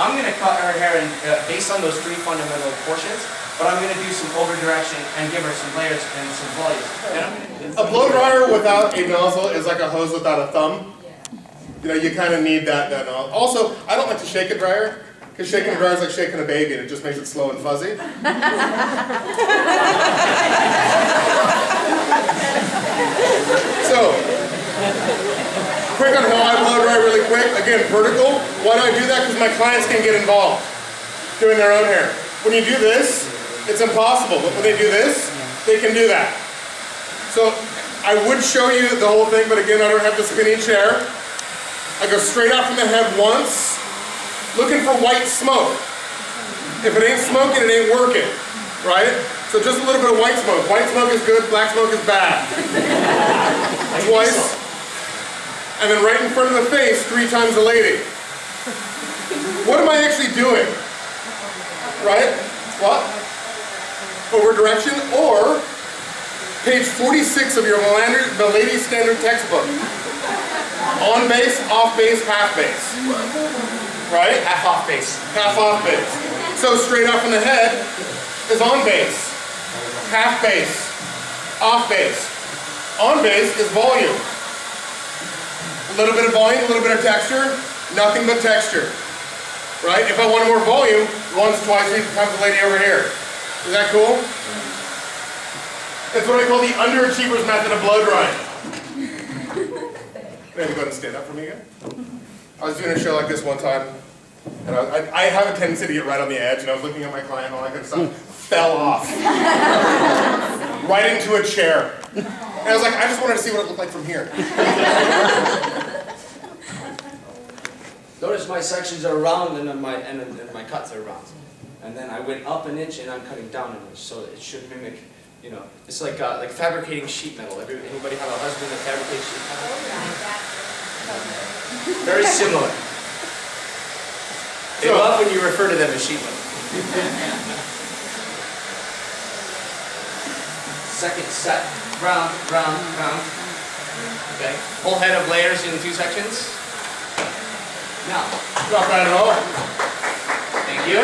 I'm going to cut her hair in, based on those three fundamental portions, but I'm going to do some over direction and give her some layers and some volume. A blow dryer without a nozzle is like a hose without a thumb. You know, you kind of need that nozzle. Also, I don't like to shake a dryer, because shaking a dryer is like shaking a baby and it just makes it slow and fuzzy. So, quick on how I blow dry really quick. Again, vertical. Why do I do that? Because my clients can get involved doing their own hair. When you do this, it's impossible, but when they do this, they can do that. So, I would show you the whole thing, but again, I don't have the spinning chair. I go straight out from the head once, looking for white smoke. If it ain't smoking, it ain't working, right? So just a little bit of white smoke. White smoke is good, black smoke is bad. Twice. And then right in front of the face, 3 times a lady. What am I actually doing? Right? What? Over direction, or page 46 of your Milady Standard textbook. On base, off base, half base. Right? Half off base. Half off base. So straight up in the head is on base. Half base. Off base. On base is volume. A little bit of volume, a little bit of texture, nothing but texture. Right? If I want more volume, once, twice, 3 times the lady over here. Is that cool? It's what I call the underachievers method of blow drying. Maybe go ahead and stand up for me again. I was doing a show like this one time, and I have a tendency to get right on the edge, and I was looking at my client and all that good stuff, fell off. Right into a chair. And I was like, I just wanted to see what it looked like from here. Notice my sections are round and then my cuts are round. And then I went up an inch and I'm cutting down an inch, so it should mimic, you know, it's like fabricating sheet metal. Anybody have a husband that fabricates sheet metal? Very similar. They love when you refer to them as sheet metal. Second set, round, round, round. Okay, whole head of layers in 2 sections. Now, Not bad at all. thank you.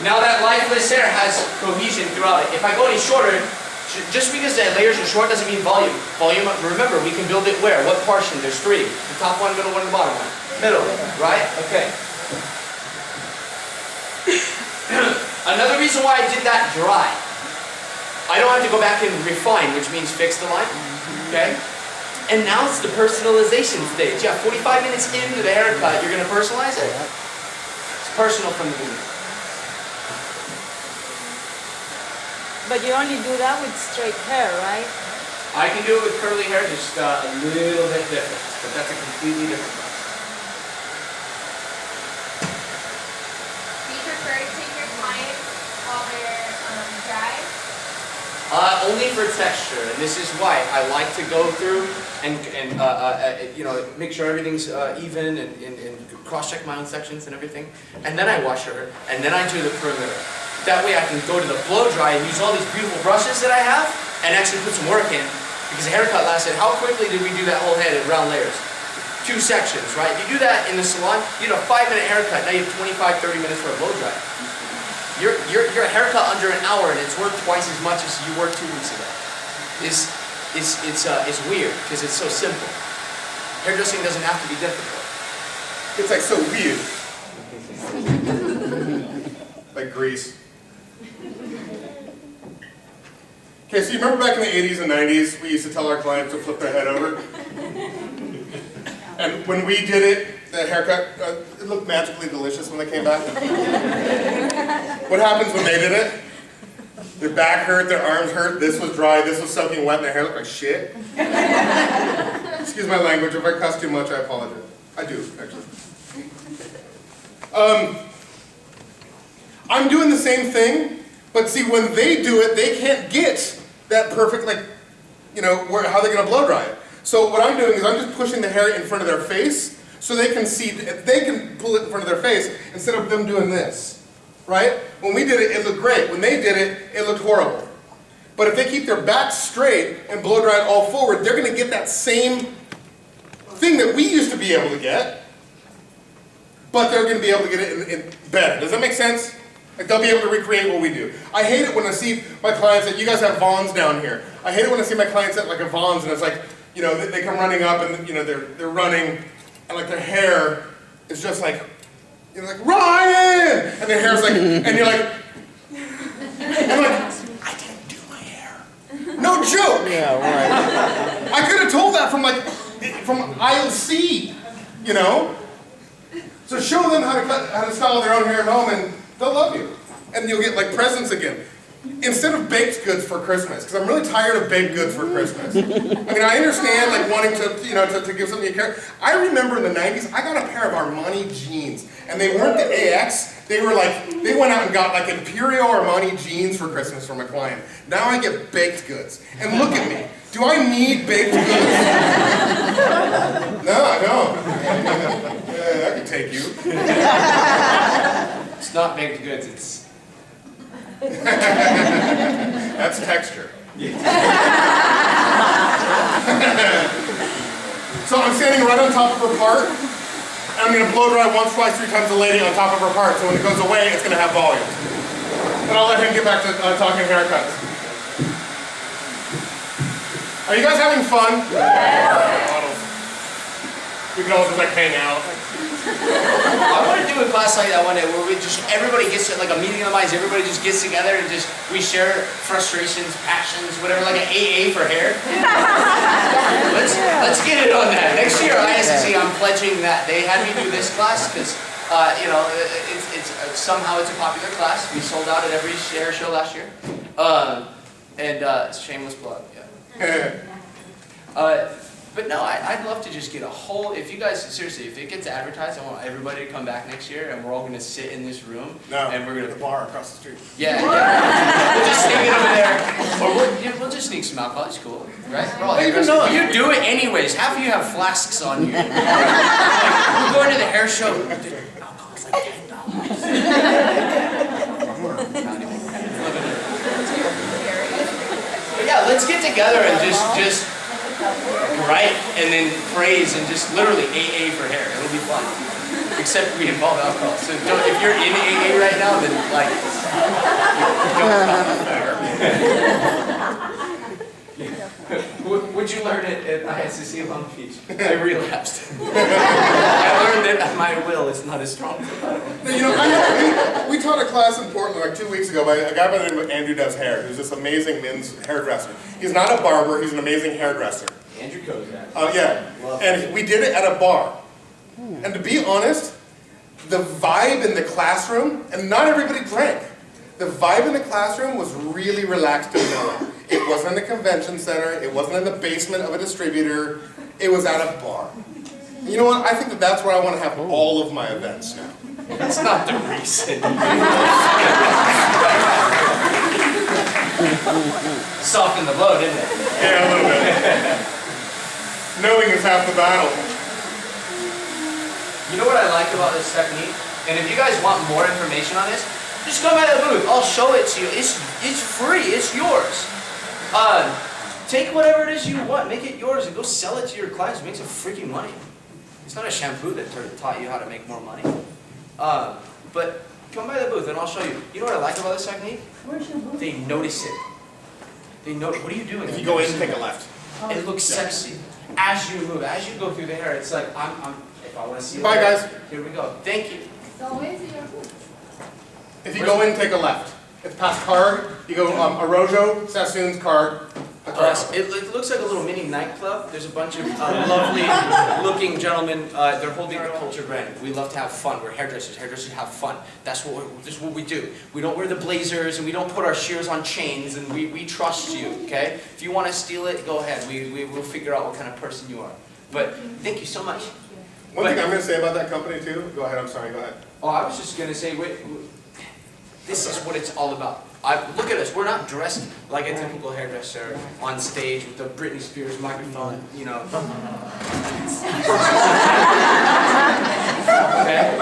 Now that lifeless hair has cohesion throughout it. If I go any shorter, just because the layers are short doesn't mean volume. Volume, remember, we can build it where? What portion? There's 3. The top one, middle one, the bottom one. Middle, right? Okay. Another reason why I did that dry. I don't have to go back and refine, which means fix the line. Okay? And now it's the personalization stage. Yeah, 45 minutes into the haircut, you're going to personalize it. It's personal from the beginning. But you only do that with straight hair, right? I can do it with curly hair, just a little bit different. But that's a completely different process. Do you prefer to take your clients while they're dry? Only for texture, and this is why I like to go through and you know, make sure everything's even and cross-check my own sections and everything. And then I wash her, and then I do the perimeter. That way I can go to the blow dry and use all these beautiful brushes that I have and actually put some work in. Because the haircut lasted, how quickly did we do that whole head in round layers? 2 sections, right? You do that in the salon, you do a 5-minute haircut, now you have 25-30 minutes for a blow dry. Your haircut under an hour and it's worth twice as much as you worked 2 weeks ago. It's weird because it's so simple. Hairdressing doesn't have to be difficult. It's like so weird. Like grease. Okay, so you remember back in the 80s and 90s, we used to tell our clients to flip their head over? And when we did it, the haircut, it looked magically delicious when they came back. What happens when they did it? Their back hurt, their arms hurt, this was dry, this was soaking wet, and their hair looked like shit. Excuse my language, if I cuss too much, I apologize. I do, actually. I'm doing the same thing, but see, when they do it, they can't get that perfect, like, you know, how they're going to blow dry it. So what I'm doing is I'm just pushing the hair in front of their face so they can see, they can pull it in front of their face instead of them doing this, right? When we did it, it looked great. When they did it, it looked horrible. But if they keep their back straight and blow dry it all forward, they're going to get that same thing that we used to be able to get, but they're going to be able to get it in better. Does that make sense? Like they'll be able to recreate what we do. I hate it when I see my clients that you guys have Vons down here. I hate it when I see my clients at like a Vons and it's like, you know, they come running up and you know they're running and like their hair is just like, you know, like Ryan, and their hair's like, and you're like, I didn't do my hair. No joke. Yeah, right. I could have told that from aisle C, you know. So show them how to style their own hair at home, and they'll love you, and you'll get like presents again. Instead of baked goods for Christmas, because I'm really tired of baked goods for Christmas. I mean, I understand like wanting to, you know, to give something you care. I remember in the 90s, I got a pair of Armani jeans, and they weren't the AX. They were like, they went out and got like Imperial Armani jeans for Christmas from a client. Now I get baked goods, and look at me. Do I need baked goods? No, I don't. Yeah, I can take you. It's not baked goods, it's... That's texture. So I'm standing right on top of her part, and I'm going to blow dry once, twice, 3 times a lady on top of her part, so when it goes away, it's going to have volume. And I'll let him get back to talking haircuts. Are you guys having fun? Models. We can all just like hang out. I want to do a class like that one day where we just, everybody gets like a meeting of the minds, everybody just gets together and just, we share frustrations, passions, whatever, like an AA for hair. Let's get it on that. Next year, ISSC, I'm pledging that they had me do this class because, you know, somehow it's a popular class. We sold out at every hair show last year. Shameless plug, yeah. But no, I'd love to just get a whole, if you guys, seriously, if it gets advertised, I want everybody to come back next year and we're all going to sit in this room. No, and we're going to... the bar across the street. Yeah, yeah. We'll just sneak it over there. Or we'll just sneak some alcohol, it's cool, right? We're all hairdressers. You do it anyways. Half of you have flasks on you. Like, we're going to the hair show. Alcohol's like $10. But yeah, let's get together and just write and then praise and just literally AA for hair. It'll be fun. Except we involve alcohol. So if you're in AA right now, then like, don't. Would you learn it at ISSC Long Beach? I relapsed. I learned that my will is not as strong. You know, we taught a class in Portland like 2 weeks ago by a guy by the name of Andrew Does Hair, who's this amazing men's hairdresser. He's not a barber, he's an amazing hairdresser. Andrew Kozak. Yeah, and we did it at a bar. And to be honest, the vibe in the classroom, and not everybody drank, the vibe in the classroom was really relaxed and mellow. It wasn't in a convention center, it wasn't in the basement of a distributor, it was at a bar. You know what, I think that's where I want to have all of my events now. That's not the reason. Soften the blow, didn't it? Yeah, a little bit. Knowing is half the battle. You know what I like about this technique? And if you guys want more information on this, just come by the booth. I'll show it to you. It's free. It's yours. Take whatever it is you want. Make it yours and go sell it to your clients. Make some freaking money. It's not a shampoo that taught you how to make more money. But come by the booth and I'll show you. You know what I like about this technique? They notice it. They notice. What are you doing? If you go in, take a left. It looks sexy. As you move, as you go through the hair, it's like, if I want to see it. Bye, guys. Here we go. Thank you. If you go in, take a left. It's past card. You go Arrojo, Sassoon's card. It looks like a little mini nightclub. There's a bunch of lovely looking gentlemen. They're holding the culture brand. We love to have fun. We're hairdressers. Hairdressers have fun. This is what we do. We don't wear the blazers and we don't put our shears on chains and we trust you, okay? If you want to steal it, go ahead. We will figure out what kind of person you are. But thank you so much. One thing I'm going to say about that company too, go ahead, I'm sorry, go ahead. Oh, I was just going to say, this is what it's all about. Look at us, we're not dressed like a typical hairdresser on stage with the Britney Spears microphone, you know. Okay?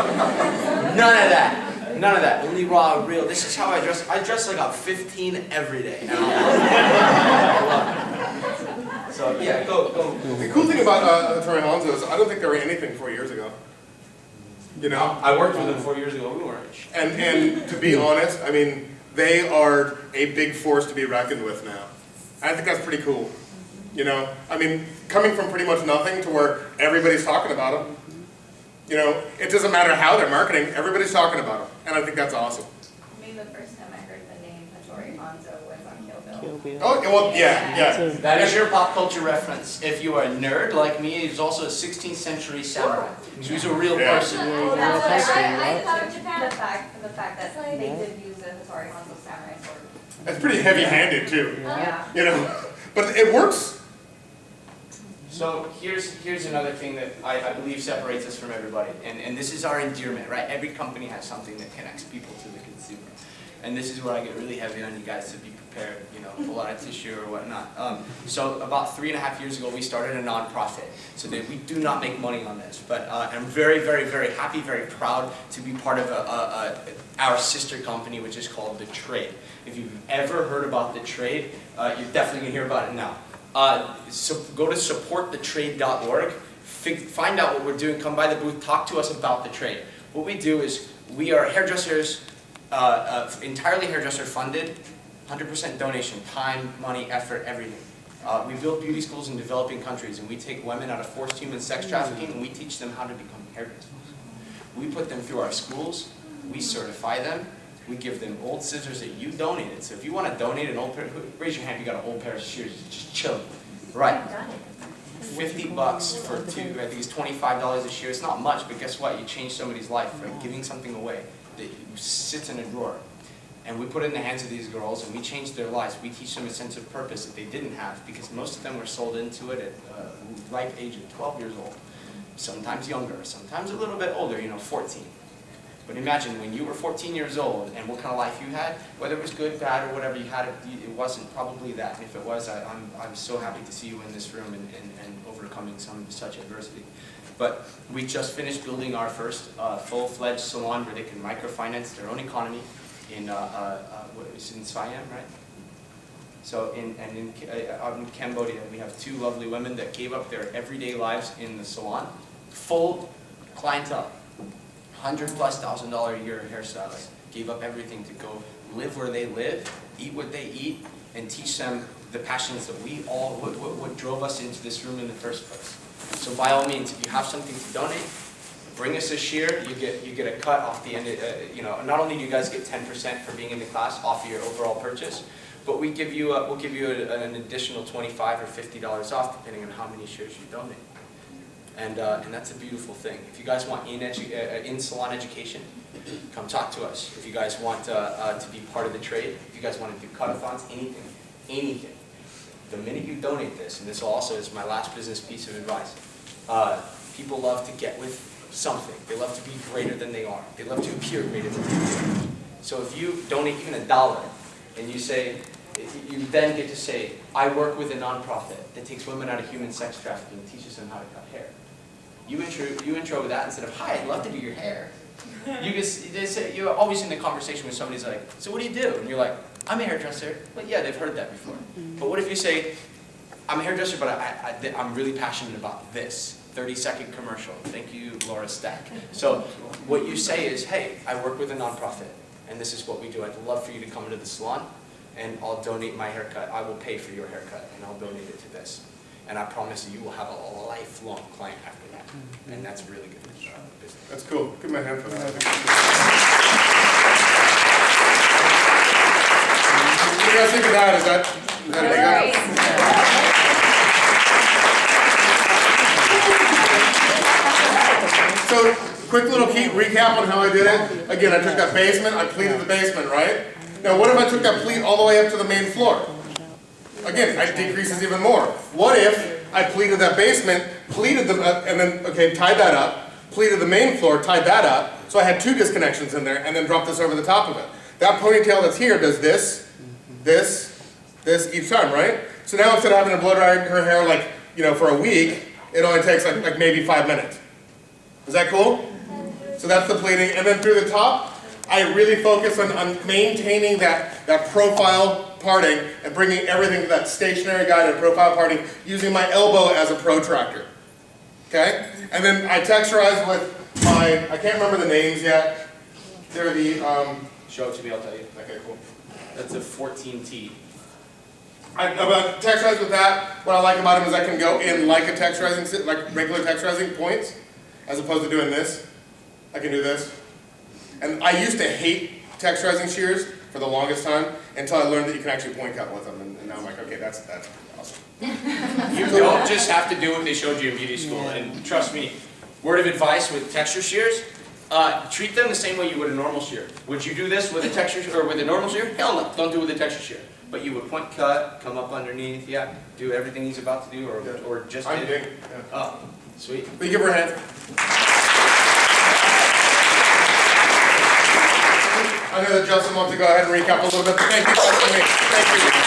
None of that. None of that. Only raw, real. This is how I dress. I dress like I'm 15 every day. I love it. So yeah, go. The cool thing about Hottori Hanzo is I don't think there were anything 4 years ago. You know? I worked with them 4 years ago. We weren't. And to be honest, I mean, they are a big force to be reckoned with now. I think that's pretty cool. You know, I mean, coming from pretty much nothing to where everybody's talking about them. You know, it doesn't matter how they're marketing, everybody's talking about them. And I think that's awesome. Maybe the first time I heard the name Hottori Hanzo was on Kill Bill. Oh, well, yeah. That is your pop culture reference. If you are a nerd like me, he's also a 16th century samurai. So he's a real person. Oh, that's what I thought of Japan. The fact that they did use a Hottori Hanzo samurai sword. It's pretty heavy-handed too. Yeah. You know, but it works. So here's another thing that I believe separates us from everybody, and this is our endearment, right? Every company has something that connects people to the consumer. And this is where I get really heavy on you guys to be prepared, you know, pull out a tissue or whatnot. So about 3.5 years ago, we started a nonprofit, so that we do not make money on this. But I'm very, very, very happy, very proud to be part of our sister company, which is called The Trade. If you've ever heard about The Trade, you're definitely going to hear about it now. So go to supportthetrade.org, find out what we're doing, come by the booth, talk to us about The Trade. What we do is, we are hairdressers, entirely hairdresser funded, 100% donation, time, money, effort, everything. We build beauty schools in developing countries, and we take women out of forced human sex trafficking and we teach them how to become hairdressers. We put them through our schools, we certify them, we give them old scissors that you donated. So if you want to donate an old pair, raise your hand if you got an old pair of shears, just chill. Right. $50 for two, I think it's $25 a shear. It's not much, but guess what? You change somebody's life, right? Giving something away that sits in a drawer. And we put it in the hands of these girls, and we change their lives. We teach them a sense of purpose that they didn't have, because most of them were sold into it at the ripe age of 12 years old. Sometimes younger, sometimes a little bit older, 14. But imagine when you were 14 years old and what kind of life you had, whether it was good, bad, or whatever you had, it wasn't probably that. And if it was, I'm so happy to see you in this room and overcoming such adversity. But we just finished building our first full-fledged salon where they can microfinance their own economy in Siam, right? So in Cambodia, we have 2 lovely women that gave up their everyday lives in the salon, full clientele. $100,000+ a year hairstylist, gave up everything to go live where they live, eat what they eat, and teach them the passions that we all, what drove us into this room in the first place. So by all means, if you have something to donate, bring us a shear. You get a cut off the end. Not only do you guys get 10% for being in the class off of your overall purchase, but we'll give you an additional $25 or $50 off depending on how many shears you donate. And that's a beautiful thing. If you guys want in-salon education, come talk to us. If you guys want to be part of the trade, if you guys want to do cut-a-thons, anything. The minute you donate this, and this also is my last business piece of advice, people love to get with something. They love to be greater than they are. They love to appear greater than they are. So if you donate even $1, and you say, you then get to say, I work with a nonprofit that takes women out of human sex trafficking and teaches them how to cut hair. You intro with that instead of, hi, I'd love to do your hair. You're always in the conversation with somebody's like, so what do you do? And you're like, I'm a hairdresser. Well, yeah, they've heard that before. But what if you say, I'm a hairdresser, but I'm really passionate about this. 30-second commercial. Thank you, Laura Stack. So what you say is, hey, I work with a nonprofit, and this is what we do. I'd love for you to come into the salon, and I'll donate my haircut. I will pay for your haircut, and I'll donate it to this. And I promise you will have a lifelong client after that. And that's really good business. That's cool. Give me a hand for that. What do you guys think of that? Is that a big So, quick little key recap on how I did it. Again, I took that basement, I pleated the basement, right? Now, what if I took that pleat all the way up to the main floor? Again, it decreases even more. What if I pleated that basement, pleated the, and then, tied that up, pleated the main floor, tied that up, so I had 2 disconnections in there, and then dropped this over the top of it. That ponytail that's here does this each time, right? So now instead of having to blow dry her hair like, for a week, it only takes like maybe 5 minutes. Is that cool? So that's the pleating. And then through the top, I really focus on maintaining that profile parting and bringing everything to that stationary guide and profile parting using my elbow as a protractor. Okay? And then I texturize with I can't remember the names yet. They're the, Show it to me, I'll tell you. okay, cool. That's a 14T. About texturizing with that, what I like about them is I can go in like a texturizing, like regular texturizing points, as opposed to doing this. I can do this. And I used to hate texturizing shears for the longest time until I learned that you can actually point cut with them, and now I'm like, okay, that's awesome. You don't just have to do what they showed you in beauty school, and trust me, word of advice with texture shears, treat them the same way you would a normal shear. Would you do this with a texture or with a normal shear? Hell no, don't do it with a texture shear. But you would point cut, come up underneath, yeah, do everything he's about to do, or just I'm did. big. Yeah. Oh, sweet. Will you give her a hand? I know that Justin wants to go ahead and recap a little bit, but thank you for me. Thank you.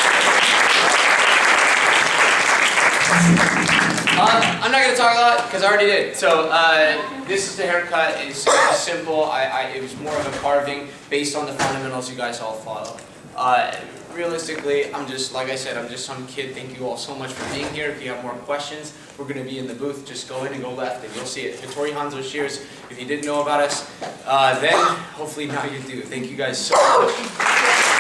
I'm not going to talk a lot because I already did. So this is the haircut. It's simple. It was more of a carving based on the fundamentals you guys all follow. Realistically, I'm just, like I said, I'm just some kid. Thank you all so much for being here. If you have more questions, we're going to be in the booth. Just go in and go left and you'll see it. Hottori Hanzo shears. If you didn't know about us, then hopefully now you do. Thank you guys so much.